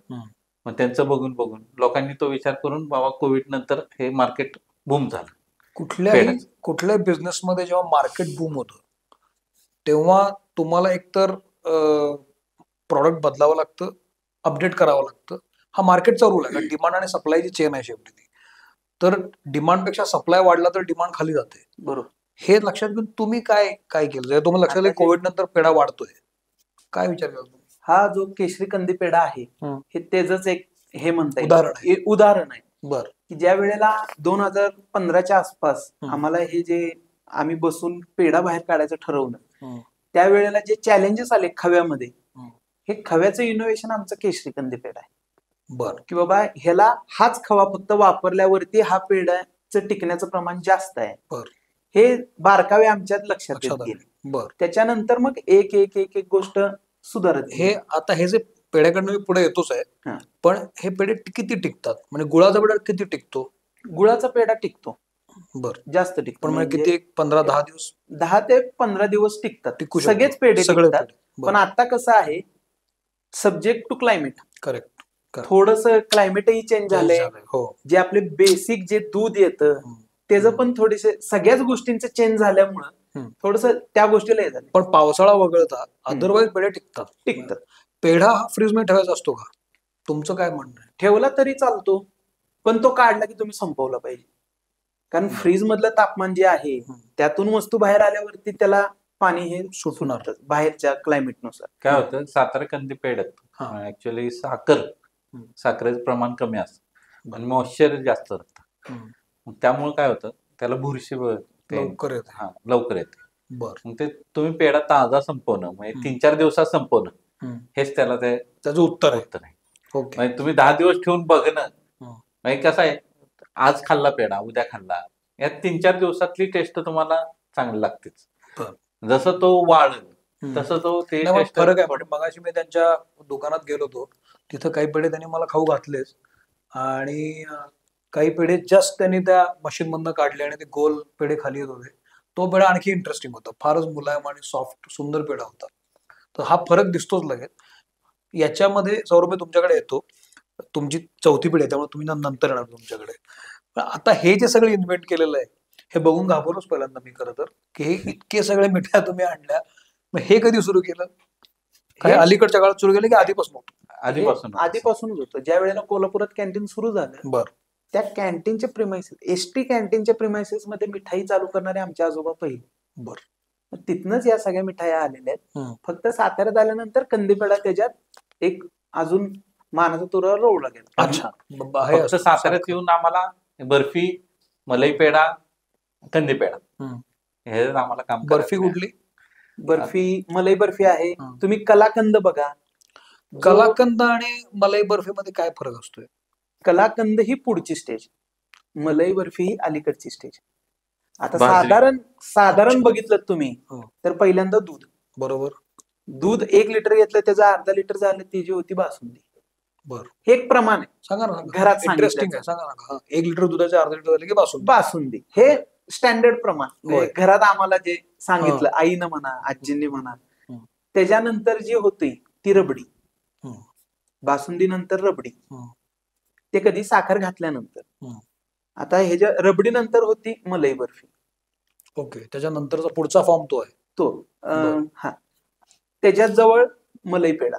मग त्यांचं बघून बघून लोकांनी तो विचार करून बाबा कोविड नंतर हे मार्केट बूम झालं. कुठल्याही बिझनेसमध्ये जेव्हा मार्केट बूम होतं तेव्हा तुम्हाला एकतर प्रॉडक्ट बदलावं लागतं, अपडेट करावं लागतं. हा मार्केटचा रूल आहे, कारण डिमांड आणि सप्लायची चेन आहे शेवटी ती. तर डिमांडपेक्षा सप्लाय वाढला तर डिमांड खाली जाते. बरोबर. हे लक्षात घेऊन तुम्ही काय काय केलं? जर तुम्हाला लक्षात आलं कोविड नंतर पेढा वाढतोय, काय विचार केला तुम्ही? हा जो केशरी कंदी पेढा आहे हे त्याच एक हे म्हणता येईल उदाहरण आहे. बर. की ज्या वेळेला 2015च्या आसपास आम्हाला हे जे आम्ही बसून पेढा बाहेर काढायचं ठरवलं, त्यावेळेला जे चॅलेंजेस आले खव्यामध्ये, हे खव्याचं इनोव्हेशन आमचं केशरी कंदी पेढा आहे. बर. की बाबा ह्याला हाच खवा फक्त वापरल्यावरती हा पेढ्याचं टिकण्याचं प्रमाण जास्त आहे. बर. हे बारकावे आमच्यात लक्षात येत गेले. बर. त्याच्यानंतर मग एक एक एक एक गोष्ट सुधारत. हे आता हे जे पेढ्याकडनं मी पुढे येतोच आहे, पण हे पेढे किती टिकतात? म्हणजे गुळाचा पेढा किती टिकतो? गुळाचा पेढा टिकतो. बर. जास्त टिकतो. पण म्हणजे किती? 15-10 दिवस? 10 ते 15 दिवस टिकतात. सगळेच पेढे टिकतात. पण आता कसं आहे, सब्जेक्ट टू क्लायमेट. करेक्ट. थोडस क्लायमेटही चेंज झालंय. जे आपले बेसिक जे दूध येतं त्याचं पण थोडेसे सगळ्याच गोष्टींचं चेंज झाल्यामुळं थोडस त्या गोष्टीला हे झालं. पण पावसाळा वगळता अदरवाईज पेढे टिकतात. पेढा हा फ्रीज मध्ये ठेवायचा असतो का? तुमचं काय म्हणणं आहे? ठेवला तरी चालतो, पण तो काढला की तुम्ही संपवला पाहिजे. कारण फ्रीज मधलं तापमान जे आहे त्यातून वस्तू बाहेर आल्यावरती त्याला पाणी हे सुटणार बाहेरच्या क्लायमेटनुसार. काय होतं, सातारा कंदी पेढ्यात ऍक्च्युअली साखरेचं प्रमाण कमी असतं आणि मॉइश्चर जास्त राहतं. त्यामुळे काय होतं, त्याला बुरशी लवकर येते. मग ते तुम्ही पेढा ताजा संपवणं म्हणजे 3-4 दिवसात संपवणं हेच त्याचं उत्तर आहे. म्हणजे तुम्ही 10 दिवस ठेवून बघणं म्हणजे कसं आहे, आज खाल्ला पेढा उद्या खाल्ला, या 3-4 दिवसातली टेस्ट तुम्हाला चांगली लागतेच. जसं तो वाळेल तसं तो ते फरक आहे. म्हणजे मगाशी मी त्यांच्या दुकानात गेलो होतो, तिथं काही पेढे त्यांनी मला खाऊ घातलेच आणि काही पेढे जस्ट त्यांनी त्या मशीन मधनं काढले आणि ते गोल पेढे खाली येत होते. तो पेढा आणखी इंटरेस्टिंग होता. फारच मुलायम आणि सॉफ्ट सुंदर पेढा होता. तर हा फरक दिसतोच लगेच. याच्यामध्ये सौरभ तुमच्याकडे येतो, तुमची चौथी पिढी आहे त्यामुळे तुम्ही नंतर येणार तुमच्याकडे. पण आता हे जे सगळं इन्व्हेंट केलेलं आहे हे बघून घाबरलोच पहिल्यांदा मी खरं तर, की हे इतके सगळे मिठ्या तुम्ही आणल्या, मग हे कधी सुरू केलं? काही अलीकडच्या काळात सुरू केलं की आधीपासून होतं? आधीपासूनच होतं. ज्या वेळेला कोल्हापुरात कॅन्टीन सुरू झालं, बरं, त्या कॅन्टीनच्या प्रिमायसेस, एसटी कॅन्टीनच्या प्रिमायसेस मध्ये मिठाई चालू करणारे आमचे आजोबा पहिले. बरं. तिथनच या सगळ्या मिठाया आलेल्या आहेत. फक्त साताऱ्यात आल्यानंतर कंदीपेढा त्याच्यात एक अजून मानाचा तुरा रोवला गेला. अच्छा. फक्त साताऱ्यात येऊन आम्हाला बर्फी, मलाई पेढा, कंदी पेढा हे आम्हाला काम. बर्फी कुठली? बर्फी मलाई बर्फी आहे. तुम्ही कलाकंद बघा. कलाकंद आणि मलाई बर्फी मध्ये काय फरक असतोय? कलाकंद ही पुढची स्टेज, मलाई बर्फी ही अलीकडची स्टेज. आता साधारण बघितलं तुम्ही तर पहिल्यांदा दूध. बरोबर. दूध 1 लिटर घेतलं त्याचं अर्धा लिटर झालं, ती जी होती बासुंदी. बरं. हे एक प्रमाण आहे. सांगा ना. घरात इंटरेस्टिंग आहे, सांगा ना. 1 लिटर दुधाचे अर्धा लिटर झाले की बासुंदी हे स्टँडर्ड प्रमाण. घरात आम्हाला जे सांगितलं आईनं म्हणा आजींनी म्हणा. त्याच्यानंतर जी होती ती रबडी. बासुंदी नंतर रबडी. ते कधी साखर घातल्यानंतर. आता ह्याच्या रबडी नंतर होती मलाई बर्फी. ओके. त्याच्यानंतरचा पुढचा फॉर्म तो आहे तो. हा, त्याच्यात जवळ मलाई पेढा.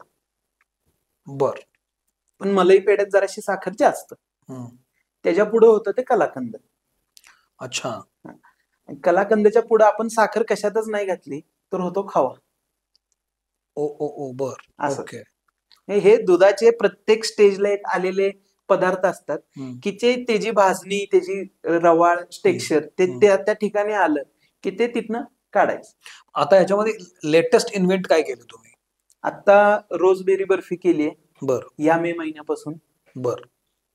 बर. पण मलाई पेढ्यात जराशी साखर जास्त. त्याच्या पुढे होतं ते कलाकंद. अच्छा. कलाकंदच्या पुढे आपण साखर कशातच नाही घातली तर होतो खवा. ओ बर. ओके. हे दुधाचे प्रत्येक स्टेजला एक आलेले पदार्थ असतात की त्याची भाजणी, त्याची रवाळ टेक्स्चर ते त्या ठिकाणी आलं की ते तिथनं काढायचं. आता याच्यामध्ये लेटेस्ट इन्व्हेंट काय केलं तुम्ही? आता रोजबेरी बर्फी केली आहे. बर. या मे महिन्यापासून. बर.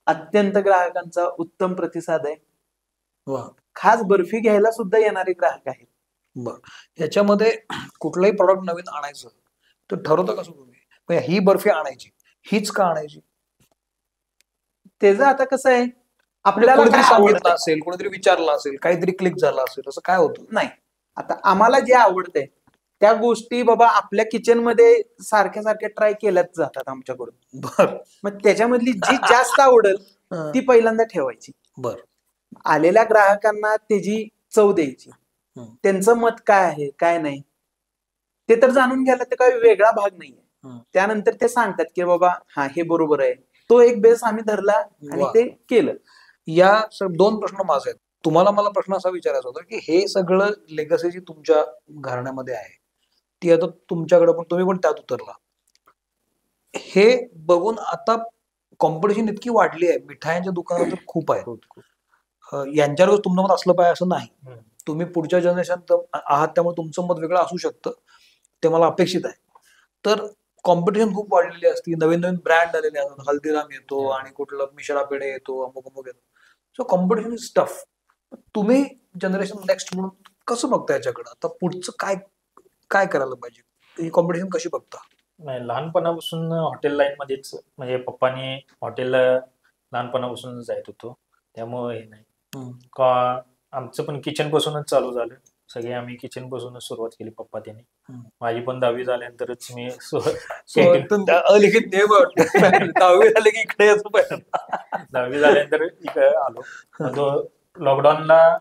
अत्यंत ग्राहकांचा उत्तम प्रतिसाद आहे. वा. खास बर्फी घ्यायला सुद्धा येणारे ग्राहक आहेत. बर. याच्यामध्ये कुठलंही प्रॉडक्ट नवीन आणायचं तर ठरवता कसं तुम्ही म्हणजे ही बर्फी आणायची, हीच का आणायची? त्याचं आता कसं आहे, आपल्याला आपल्याला कोणीतरी काय सांगितलं आवडतं असेल, कोणीतरी विचारलं असेल, काहीतरी क्लिक झालं असेल, असं काय होतं? नाही. आता आम्हाला जे आवडतंय त्या गोष्टी बाबा आपल्या किचन मध्ये सारख्या सारख्या ट्राय केल्याच जातात आमच्याकडून. बर मग त्याच्यामधली जी जास्त आवडेल ती पहिल्यांदा ठेवायची. बर आलेल्या ग्राहकांना त्याची चव द्यायची. हम्म. त्यांचं मत काय आहे काय नाही ते तर जाणून घ्यायला ते काही वेगळा भाग नाहीये. हम्म. त्यानंतर ते सांगतात की बाबा हा हे बरोबर आहे. तो एक बेस आम्ही धरला आणि वा. ते केलं. या दोन प्रश्न माझे आहेत. तुम्हाला मला प्रश्न असा विचारायचा होता की हे सगळं लेगसी जी तुमच्या घराण्यामध्ये आहे ती आता तुमच्याकडे पण तुम्ही पण त्यात उतरला. हे बघून आता कॉम्पिटिशन इतकी वाढली आहे, मिठायांच्या दुकानात तर खूप आहे. यांच्यावर तुमचं मत असलं पाहिजे असं नाही. तुम्ही पुढच्या जनरेशन आहात त्यामुळे तुमचं मत वेगळं असू शकतं, ते मला अपेक्षित आहे. तर कॉम्पिटिशन खूप वाढलेली असते, नवीन नवीन ब्रँड आलेले असतात, हल्दीराम येतो आणि कुठलं मिश्रा पेढे येतो, अमुक अमुक येतो. So competition is tough. तुम्ही जनरेशन नेक्स्ट म्हणून कसं बघता याच्याकडं? आता पुढचं काय काय करायला पाहिजे? ही कॉम्पिटिशन कशी बघता? नाही, लहानपणापासून हॉटेल लाईन मध्येच म्हणजे पप्पानी हॉटेलला लहानपणापासून जायत होतो, त्यामुळे हे नाही का आमचं पण किचन पासूनच चालू झालं. सगळे आम्ही किचन पासूनच सुरुवात केली पप्पा त्यांनी. माझी पण 10वी झाल्यानंतरच मी अलिखित नियम आहे वाटतं. 10वी झाले की इकडे यायचं पाहिजे. 10वी झाल्यानंतर इकडे आलो. मग लॉकडाऊनला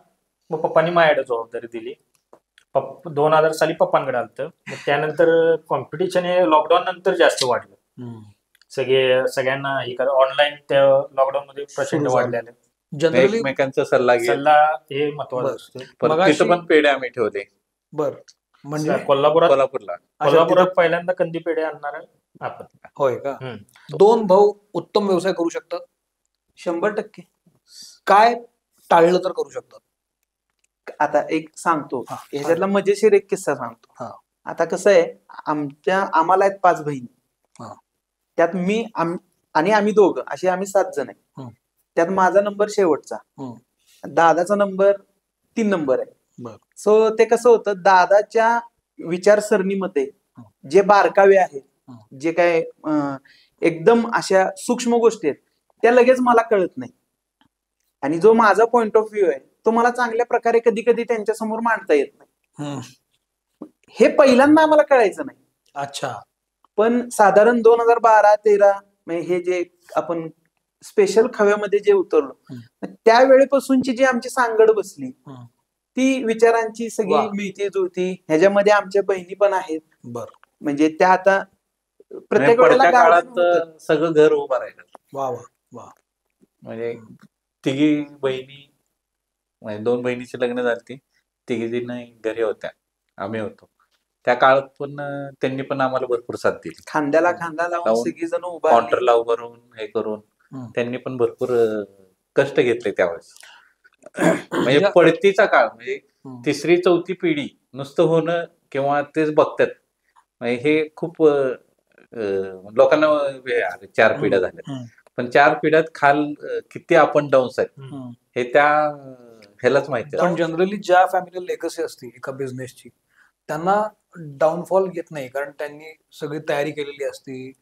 मग पप्पानी माझ्याकडे जबाबदारी दिली. 2000 साली पप्पांकडे आलतं. मग त्यानंतर कॉम्पिटिशन हे लॉकडाऊन नंतर जास्त वाढलं. सगळ्यांना हे ऑनलाईन त्या लॉकडाऊन मध्ये प्रचंड सुरू झालं. वाढलेलं. जनरली एकमेकांचा सल्ला घेत सल्ला हे महत्वाचं असतं. परत तिथं पण पेढे आम्ही ठेवले बर म्हणजे कोल्हापूरला पहिल्यांदा कंदी पेढे आणणार आपण. होय का? दोन भाऊ उत्तम व्यवसाय करू शकतात, 100%. काय टाळलं तर करू शकतात? आता एक सांगतो, हा, ह्याच्यातला मजेशीर एक किस्सा सांगतो. हा. आता कसं आहे, आम्हाला आहेत 5 बहिणी. हा. त्यात आणि आम्ही दोघं असे आम्ही 7 जण आहे. त्यात माझा नंबर शेवटचा, दादाचा नंबर 3 नंबर आहे. सो ते कसं होतं, दादाच्या विचारसरणीमध्ये जे बारकावे आहेत, जे काय एकदम अशा सूक्ष्म गोष्टी आहेत त्या लगेच मला कळत नाही. आणि जो माझा पॉइंट ऑफ व्ह्यू आहे तो मला चांगल्या प्रकारे कधी कधी त्यांच्या समोर मांडता येत नाही. हे पहिल्यांदा आम्हाला कळायचं नाही. अच्छा. पण साधारण 2012-13 हे जे आपण स्पेशल खव्यामध्ये जे उतरलो त्यावेळेपासूनची जी आमची सांगड बसली ती विचारांची सगळी मिळती जुळती. ह्याच्यामध्ये आमच्या बहिणी पण आहेत. बर. म्हणजे त्या आता प्रत्येक पडत्या वेळेला काळात सगळं घर उभं राहिलं. वा वा वा. म्हणजे तिघी बहिणी, म्हणजे 2 बहिणीची लग्न झाली, तिघी जण घरी होत्या, आम्ही होतो. त्या काळात पण त्यांनी पण आम्हाला भरपूर साथ दिली. खांद्याला खांदा लावून सगळी जण उभा काउंटरला उभं राहून हे करून त्यांनी पण भरपूर कष्ट घेतले त्यावेळेस. म्हणजे पडतीचा काळ, म्हणजे 3री-4थी पिढी नुसतं होणं किंवा तेच बघतात, म्हणजे हे खूप लोकांना 4 पिढ्या झाल्या, पण 4 पिढ्यात खाल किती अप अँड डाऊन्स आहेत हे त्या ह्यालाच माहिती. पण जनरली ज्या फॅमिली लेगसी असते एका बिझनेसची त्यांना डाऊनफॉल येत नाही, कारण त्यांनी सगळी तयारी केलेली असते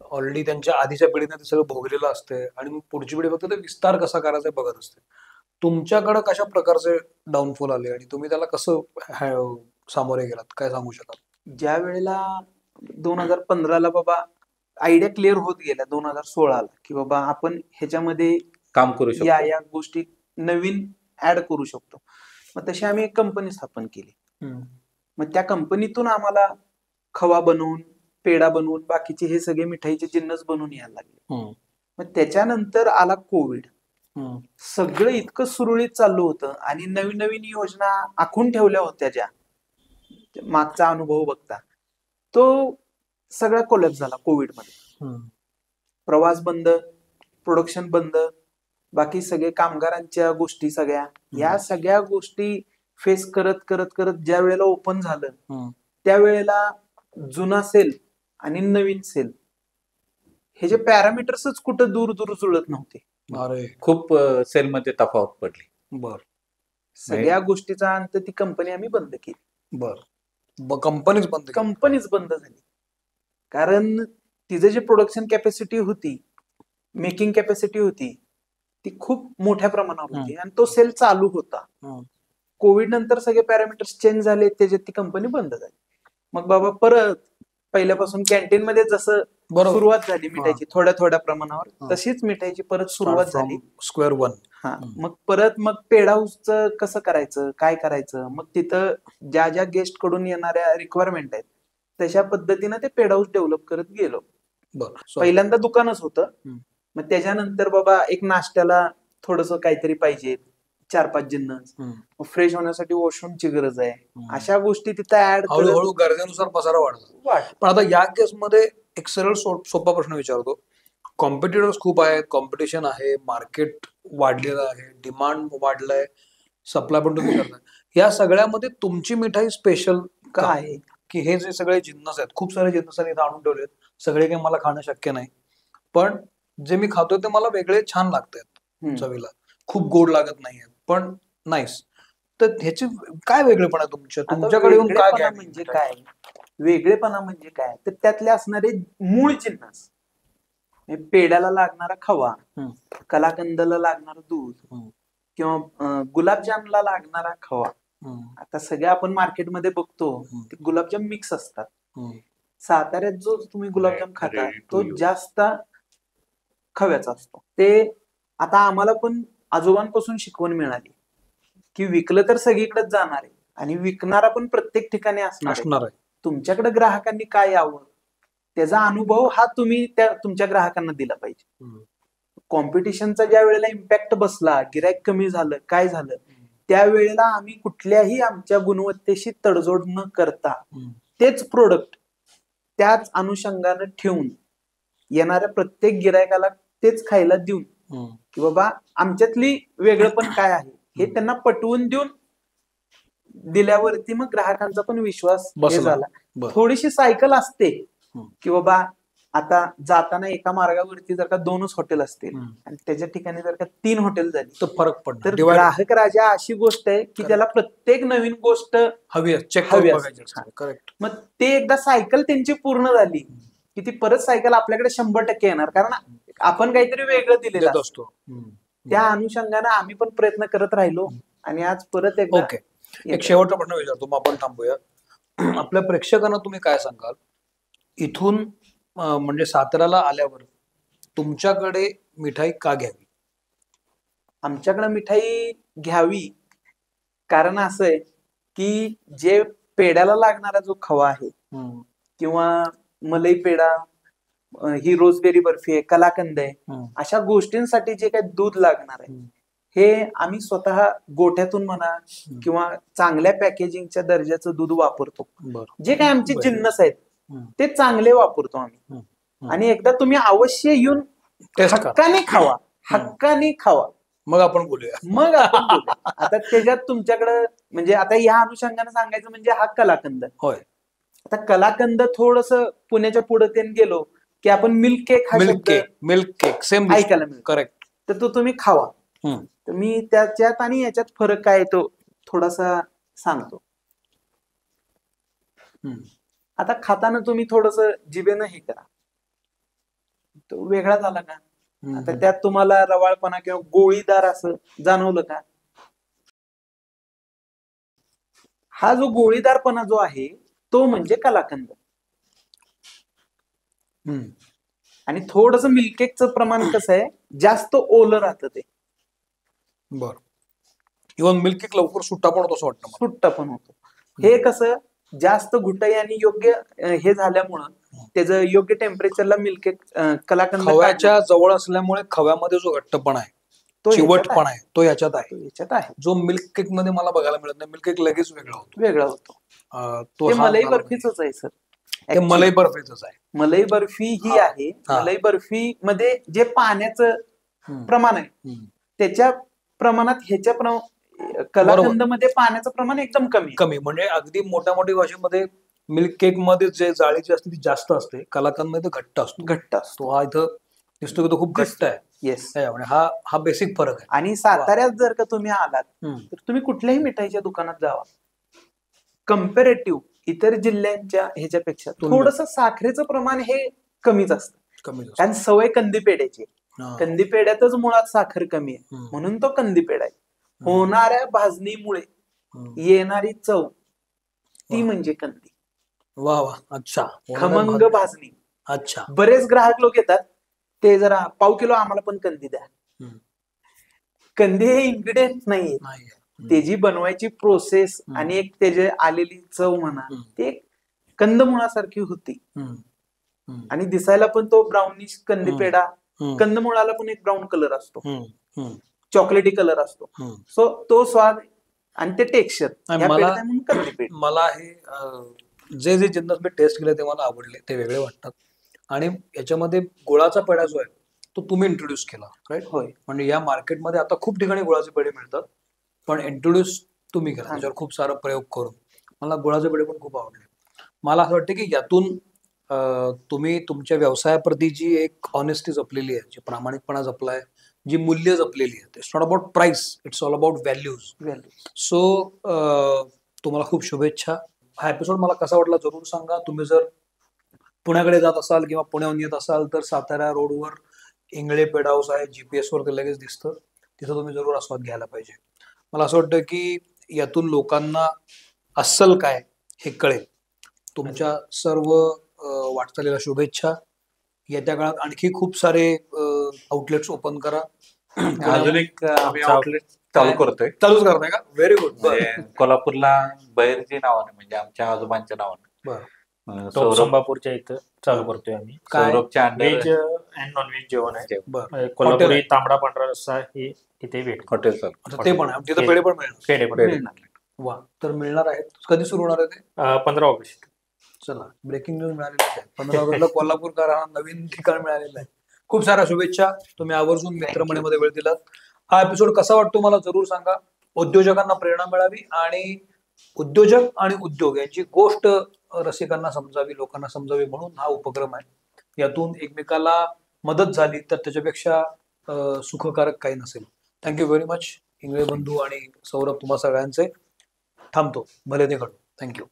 ऑलरेडी. त्यांच्या आधीच्या पिढीने ते सगळं भोगलेलं असते आणि मग पुढची पिढी फक्त ते विस्तार कसा करायचा बघत असते. तुमच्याकडे कशा प्रकारचे डाऊनफॉल आले आणि तुम्ही त्याला कसं सामोरे गेलात, काय सांगू शकाल? ज्या वेळेला 2015ला बाबा आयडिया क्लिअर होत गेल्या, 2016ला की बाबा आपण ह्याच्यामध्ये काम करू शकतो, या गोष्टी नवीन ऍड करू शकतो. मग तशी आम्ही एक कंपनी स्थापन केली. मग त्या कंपनीतून आम्हाला खवा बनवून, पेढा बनवून, बाकीचे हे सगळे मिठाईचे जिन्नस बनवून यायला लागले. मग त्याच्यानंतर आला कोविड. सगळं इतकं सुरळीत चाललं होतं आणि नवीन नवीन योजना आखून ठेवल्या होत्या, ज्या मागचा अनुभव बघता तो सगळा कोलॅप्स झाला कोविडमध्ये. प्रवास बंद, प्रोडक्शन बंद, बाकी सगळे कामगारांच्या गोष्टी सगळ्या, या सगळ्या गोष्टी फेस करत करत करत ज्या वेळेला ओपन झालं त्यावेळेला जुना सेल आणि नवीन सेल हे जे पॅरामीटर्सच कुठं दूर दूर जुळत नव्हते. अरे खूप सेलमध्ये तफावत पडली. बर. सगळ्या गोष्टीचा अंत ती कंपनी आम्ही बंद केली. बर. कंपनीच बंद कंपनीच बंद झाली. कारण तिचं जे प्रोडक्शन कॅपॅसिटी होती, मेकिंग कॅपॅसिटी होती, ती खूप मोठ्या प्रमाणावर होती आणि तो सेल चालू होता. कोविड नंतर सगळे पॅरामीटर्स चेंज झाले, त्याच्यात ती कंपनी बंद झाली. मग बाबा परत पहिल्यापासून कॅन्टीन मध्ये जसं सुरुवात झाली मिठाईची थोड्या थोड्या प्रमाणावर, तशीच मिठाईची परत सुरुवात झाली. Square one. मग परत मग पेढा हाऊसचं कसं करायचं, काय करायचं, मग तिथं ज्या ज्या गेस्ट कडून येणाऱ्या रिक्वायरमेंट आहेत तशा पद्धतीनं ते पेढा हाऊस डेव्हलप करत गेलो. पहिल्यांदा दुकानच होतं, मग त्याच्यानंतर बाबा एक नाश्त्याला थोडस काहीतरी पाहिजे, 4-5 जिन्नस, फ्रेश होण्यासाठी वॉशरूमची गरज आहे, अशा गोष्टी तिथं ऍड हळूहळू गरजेनुसार पसारा वाढतो. पण आता या केसमध्ये एक सरळ सोपा प्रश्न विचारतो. कॉम्पिटिटर्स खूप आहेत, कॉम्पिटिशन आहे, मार्केट वाढलेलं आहे, डिमांड वाढलाय, सप्लाय पण तुम्ही करताय. या सगळ्यामध्ये तुमची मिठाई स्पेशल का आहे? की हे जे सगळे जिन्नस आहेत, खूप सारे जिन्नस इथं आणून ठेवलेत, सगळे काही मला खाणं शक्य नाही, पण जे मी खातोय ते मला वेगळे छान लागतात चवीला, खूप गोड लागत नाहीये पण नाईस. तर ह्याची काय वेगळेपणा तुमच्याकडे येऊन काय घ्या? म्हणजे काय वेगळेपणा म्हणजे काय, तर त्यातले असणारे मूळ जिन्नस, पेड्याला लागणारा खवा, कलाकंदला लागणारं दूध, किंवा गुलाबजामला लागणारा खवा. आता सगळ्या आपण मार्केटमध्ये बघतो ते गुलाबजाम मिक्स असतात. साताऱ्यात जो तुम्ही गुलाबजाम खाता तो जास्त खव्याचा असतो. ते आता आम्हाला पण आजोबांपासून शिकवण मिळाली की विकलं तर सगळीकडेच जाणार आहे आणि विकणारा पण प्रत्येक ठिकाणी असणार आहे. तुमच्याकडे ग्राहकांनी काय यावं त्याचा अनुभव हा तुम्ही तुमच्या ग्राहकांना दिला पाहिजे. कॉम्पिटिशनचा ज्या वेळेला इम्पॅक्ट बसला, गिराईक कमी झालं, काय झालं, त्यावेळेला आम्ही कुठल्याही आमच्या गुणवत्तेशी तडजोड न करता तेच प्रोडक्ट त्याच अनुषंगानं ठेवून येणाऱ्या प्रत्येक गिरायकाला तेच खायला देऊन की बाबा आमच्यातली वेगळं पण काय आहे हे त्यांना पटवून देऊन दिल्यावरती मग ग्राहकांचा पण विश्वास झाला. थोडीशी सायकल असते की बाबा आता जाताना एका मार्गावरती जर का 2च हॉटेल असतील आणि त्याच्या ठिकाणी जर का 3 हॉटेल झाली तर फरक पडतो. तर ग्राहक राजा अशी गोष्ट आहे की त्याला प्रत्येक नवीन गोष्ट हवी असते. मग ते एकदा सायकल त्यांची पूर्ण झाली की ती परत सायकल आपल्याकडे 100% येणार, कारण आपण काहीतरी वेगळं दिलेलं असतो. त्या अनुषंगाने आम्ही पण प्रयत्न करत राहिलो आणि आज परत एकदा. ओके, एक शेवटचा प्रश्न विचारतो मग आपण थांबूया. आपल्या प्रेक्षकांना तुम्ही काय सांगाल इथून, म्हणजे साताऱ्याला आल्यावर तुमच्याकडे मिठाई का घ्यावी? आमच्याकडे मिठाई घ्यावी कारण असं आहे की जे पेड्याला लागणारा जो खवा आहे किंवा मलाई पेढा, ही रोजबेरी बर्फी आहे, कलाकंद आहे, अशा गोष्टींसाठी जे काही दूध लागणार आहे हे आम्ही स्वतः गोठ्यातून म्हणा किंवा चांगल्या पॅकेजिंगच्या दर्जाचं दूध वापरतो. जे काही आमचे जिन्नस आहेत ते चांगले वापरतो आम्ही. आणि एकदा तुम्ही अवश्य येऊन हक्काने खावा, मग आपण बोलूया. आता त्याच्यात तुमच्याकडे म्हणजे आता या अनुषंगाने सांगायचं म्हणजे हा कलाकंद होय. आता कलाकंद थोडस पुण्याच्या पुढे ते गेलो की आपण मिल्क केक सेम ऐकायला मिळतो. करेक्ट. तर तो तुम्ही खावा. तर मी त्याच्यात आणि याच्यात फरक काय तो थोडासा सांगतो. आता खाताना तुम्ही थोडस जिभेनं हे करा, तो वेगळा झाला का? आता त्यात तुम्हाला रवाळपणा किंवा गोळीदार असं जाणवलं का? हा जो गोळीदारपणा जो आहे तो म्हणजे कलाकंद. आणि थोडस मिल्ककेकचं प्रमाण कसं आहे, जास्त ओलं राहतं ते. बर. इव्हन मिल्ककेक लवकर सुट्टा पण होतो असं वाटतं. सुट्टा पण होतो. हे कसं जास्त घुटाई आणि योग्य हे झाल्यामुळं त्याचं योग्य टेम्परेचरला मिल्ककेक कलाकंद खव्याच्या जवळ असल्यामुळे खव्यामध्ये जो घट्टपणा आहे, तो चिवटपणा आहे, तो याच्यात आहे. जो मिल्क केक मध्ये मला बघायला मिळत नाही. मिल्क केक लगेच वेगळा होतो. तो मलाई बर्फीच आहे सर. ते मलाई बर्फीच आहे. मलाई बर्फी ही आहे. मलाई बर्फी मध्ये जे पाण्याचं प्रमाण आहे त्याच्या प्रमाणात ह्याच्या कलाकंद मध्ये पाण्याचं प्रमाण एकदम कमी. म्हणजे अगदी मोठ्या भाषेमध्ये मिल्क केक मध्ये जे जाळीची असते ती जास्त असते, कलाकंद मध्ये घट्ट असतो. हा इथं दिसतो की तो खूप घट्ट आहे. येस. हा बेसिक फरक आहे. आणि साताऱ्यात जर का तुम्ही आलात तर तुम्ही कुठल्याही मिठाईच्या दुकानात जावा, कम्पेरेटिव्ह इतर जिल्ह्यांच्या ह्याच्यापेक्षा तुलनेत. थोडस साखरेचं प्रमाण हे कमीच असतं, कमी जास्त. कारण सवय कंदी पेढ्याची आहे. हा. कंदी पेढ्यातच मुळात साखर कमी आहे, हम्म. म्हणून तो कंदी पेढा आहे. होणाऱ्या भाजणीमुळे हम्म. येणारी चव ती वा. म्हणजे कंदी, वा वा, अच्छा. खमंग भाजणी. अच्छा. बरेच ग्राहक लोक येतात, ते जरा पाव किलो आम्हाला पण कंदी द्या. हम्म. कंदी हे इन्ग्रेडियंट नाहीये, नाहीये. त्याची बनवायची प्रोसेस हम्म. आणि एक त्याची आलेली चव म्हणा, हम्म. ते कंदमुळासारखी होती. हम्म. हम्म. आणि दिसायला पण तो ब्राउनिश कंदी हम्म. पेढा, हम्म. कंदमुळाला पण एक ब्राऊन कलर असतो, हम्म. हम्म. चॉकलेटी कलर असतो. हम्म. सो तो स्वाद आणि ते टेक्स्चर आणि मला हे जे जे जिन्नस मी टेस्ट केले ते मला आवडले, ते वेगळे वाटतात. आणि याच्यामध्ये गुळाचा पेढा जो आहे तो तुम्ही इंट्रोड्यूस केला, राईट? होय. म्हणजे या मार्केटमध्ये आता खूप ठिकाणी गुळाचे पेढे मिळतात, पण इंट्रोड्यूस तुम्ही केला, त्याच्यावर खूप सारा प्रयोग करून मला गुळाचे पेढे पण खूप आवडले. मला असं वाटतं की यातून तुम्ही तुमच्या व्यवसायाप्रती जी एक ऑनेस्टी जपलेली आहे, जी प्रामाणिकपणा जपलाय, जी मूल्य जपलेली आहे, it's not about price, it's all about values. So तुम्हाला खूप शुभेच्छा. हा एपिसोड मला कसा वाटला जरूर सांगा. तुम्ही जर पुण्याकडे जात असाल किंवा पुण्याहून येत असाल तर सातारा रोडवर इंगळे पेढा हाऊस आहे, GPS वर ते लगेच दिसतं, तिथं तुम्ही जरूर आस्वाद घ्यायला पाहिजे. मला असं वाटतं की यातून लोकांना अस्सल काय हे कळेल. तुमच्या सर्व वाटचालीला शुभेच्छा. येत्या काळात आणखी खूप सारे आउटलेट्स ओपन करा. अजून एक आम्ही आउटलेट चालू करतोय. चालूच करताय का? Very good. म्हणजे कोल्हापूरला बैरजी नावाने, म्हणजे आमच्या आजोबांच्या नावाने. बरं. टॉप संभापूरच्या इथं चालू करतोय आम्ही. काय? सौरभच्या अंडर व्हेज अँड नॉनव्हेज जेवण आहे. बरं. कोल्हापुरी आहे. तांबडा पांढरा रस्सा हे तिथे भेट हॉटेल चालू. आता ते पण आहे, तिथं पेढे पण मिळणार. पेढे पण मिळणार. वा, तर मिळणार आहेत. कधी सुरू होणार आहे ते? 15 ऑगस्ट. चला, ब्रेकिंग न्यूज मिळालेली आहे. 15 ऑगस्टला कोल्हापूरकरांना नवीन ठिकाण मिळालेलं आहे. खूप साऱ्या शुभेच्छा. तुम्ही आवर्जून मित्रमंडळीमध्ये वेळ दिलात. हा एपिसोड कसा वाटतो मला जरूर सांगा. उद्योजकांना प्रेरणा मिळावी आणि उद्योजक आणि उद्योग यांची गोष्ट रसिकांना समजावी, लोकांना समजावी, म्हणून हा उपक्रम आहे. यातून एकमेकाला मदत झाली तर त्याच्यापेक्षा सुखकारक काही नसेल. थँक्यू व्हेरी मच इंगळे बंधू आणि सौरभ, तुम्हा सगळ्यांचे. थांबतो, भले ते घडो. थँक्यू.